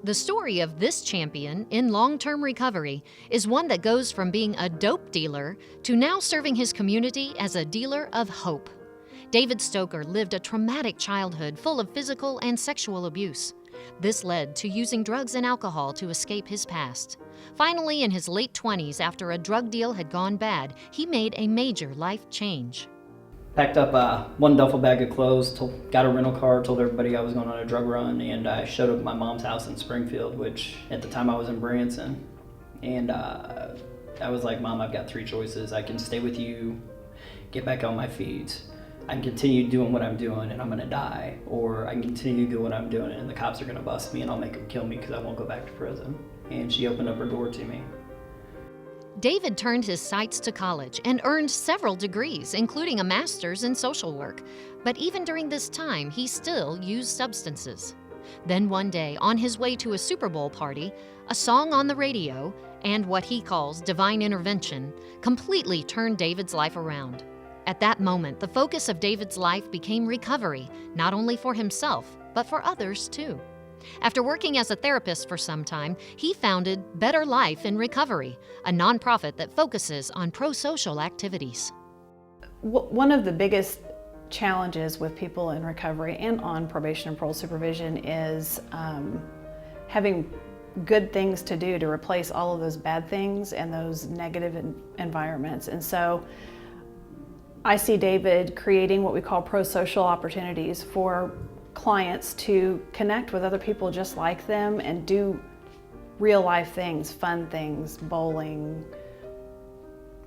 The story of this champion in long-term recovery is one that goes from being a dope dealer to now serving his community as a dealer of hope. David Stoecker lived a traumatic childhood full of physical and sexual abuse. This led to using drugs and alcohol to escape his past. Finally, in his late 20s, after a drug deal had gone bad, he made a major life change. Packed up one duffel bag of clothes, got a rental car, told everybody I was going on a drug run, and I showed up at my mom's house in Springfield, which at the time I was in Branson. And I was like, Mom, I've got three choices. I can stay with you, get back on my feet, I can continue doing what I'm doing and I'm gonna die, or I can continue doing what I'm doing and the cops are gonna bust me and I'll make them kill me because I won't go back to prison. And she opened up her door to me. David turned his sights to college and earned several degrees, including a master's in social work. But even during this time, he still used substances. Then one day, on his way to a Super Bowl party, a song on the radio, and what he calls divine intervention, completely turned David's life around. At that moment, the focus of David's life became recovery, not only for himself, but for others too. After working as a therapist for some time, he founded Better Life in Recovery, a nonprofit that focuses on pro-social activities. One of the biggest challenges with people in recovery and on probation and parole supervision is having good things to do to replace all of those bad things and those negative environments. And so I see David creating what we call pro-social opportunities for clients to connect with other people just like them and do real life things, fun things, bowling,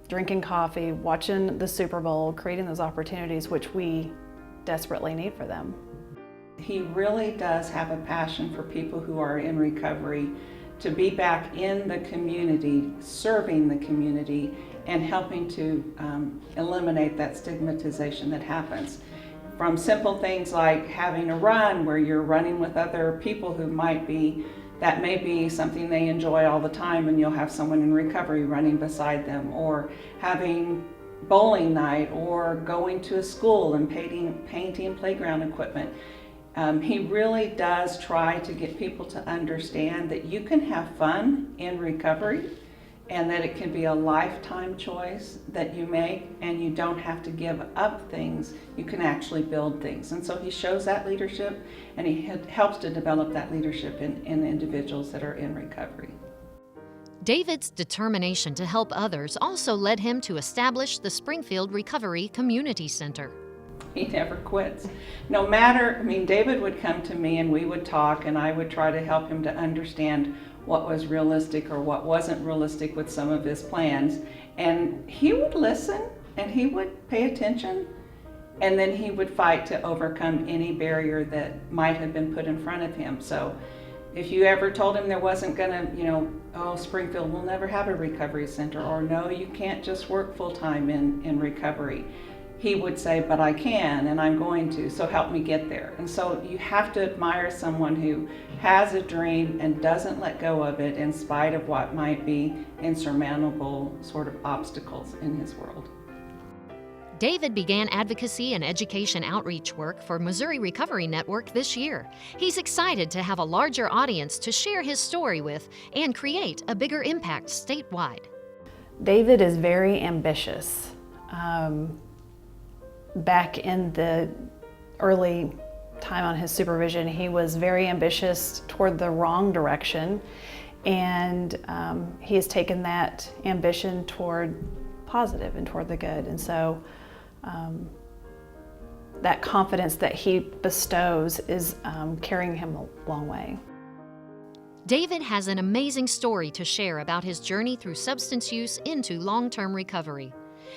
drinking coffee, watching the Super Bowl, creating those opportunities which we desperately need for them. He really does have a passion for people who are in recovery to be back in the community, serving the community, and helping to eliminate that stigmatization that happens. From simple things like having a run where you're running with other people who that may be something they enjoy all the time and you'll have someone in recovery running beside them, or having bowling night, or going to a school and painting playground equipment. He really does try to get people to understand that you can have fun in recovery and that it can be a lifetime choice that you make, and you don't have to give up things. You can actually build things. And so he shows that leadership, and he helps to develop that leadership in individuals that are in recovery. David's determination to help others also led him to establish the Springfield Recovery Community Center. He never quits. David would come to me and we would talk, and I would try to help him to understand what was realistic or what wasn't realistic with some of his plans. And he would listen and he would pay attention, and then he would fight to overcome any barrier that might have been put in front of him. So if you ever told him there wasn't gonna, oh, Springfield will never have a recovery center, or no, you can't just work full-time in recovery, he would say, but I can and I'm going to, so help me get there. And so you have to admire someone who has a dream and doesn't let go of it in spite of what might be insurmountable sort of obstacles in his world. David began advocacy and education outreach work for Missouri Recovery Network this year. He's excited to have a larger audience to share his story with and create a bigger impact statewide. David is very ambitious. Back in the early time on his supervision, he was very ambitious toward the wrong direction, and he has taken that ambition toward positive and toward the good. And so that confidence that he bestows is carrying him a long way. David has an amazing story to share about his journey through substance use into long-term recovery.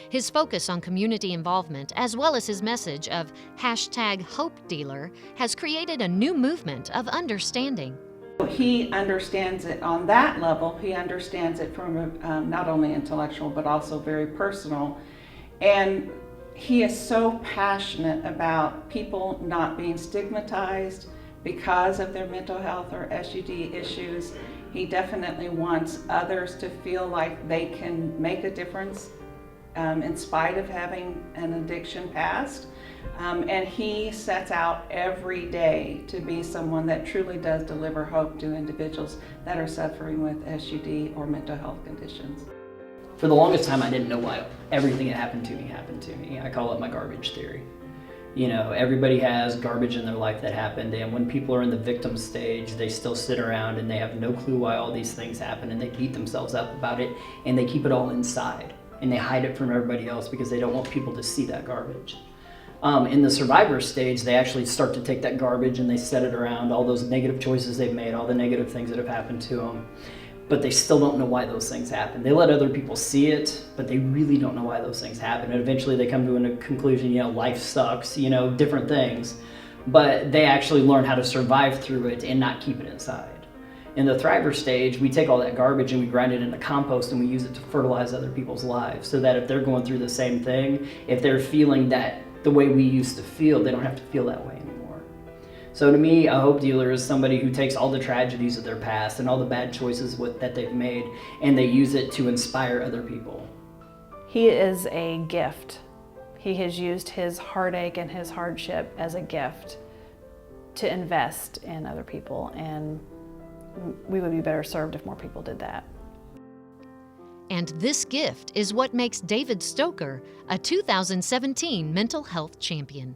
His focus on community involvement, as well as his message of #HopeDealer, has created a new movement of understanding. He understands it on that level. He understands it from not only intellectual, but also very personal. And he is so passionate about people not being stigmatized because of their mental health or SUD issues. He definitely wants others to feel like they can make a difference in spite of having an addiction past. And he sets out every day to be someone that truly does deliver hope to individuals that are suffering with SUD or mental health conditions. For the longest time, I didn't know why everything that happened to me. I call it my garbage theory. You know, everybody has garbage in their life that happened, and when people are in the victim stage, they still sit around and they have no clue why all these things happen, and they beat themselves up about it, and they keep it all inside, and they hide it from everybody else because they don't want people to see that garbage. In the survivor stage, they actually start to take that garbage and they set it around, all those negative choices they've made, all the negative things that have happened to them, but they still don't know why those things happen. They let other people see it, but they really don't know why those things happen. And eventually they come to a conclusion, you know, life sucks, you know, different things, but they actually learn how to survive through it and not keep it inside. In the thriver stage, we take all that garbage and we grind it into compost and we use it to fertilize other people's lives so that if they're going through the same thing, if they're feeling that the way we used to feel, they don't have to feel that way anymore. So to me, a hope dealer is somebody who takes all the tragedies of their past and all the bad choices that they've made, and they use it to inspire other people. He is a gift. He has used his heartache and his hardship as a gift to invest in other people, and we would be better served if more people did that. And this gift is what makes David Stoecker a 2017 mental health champion.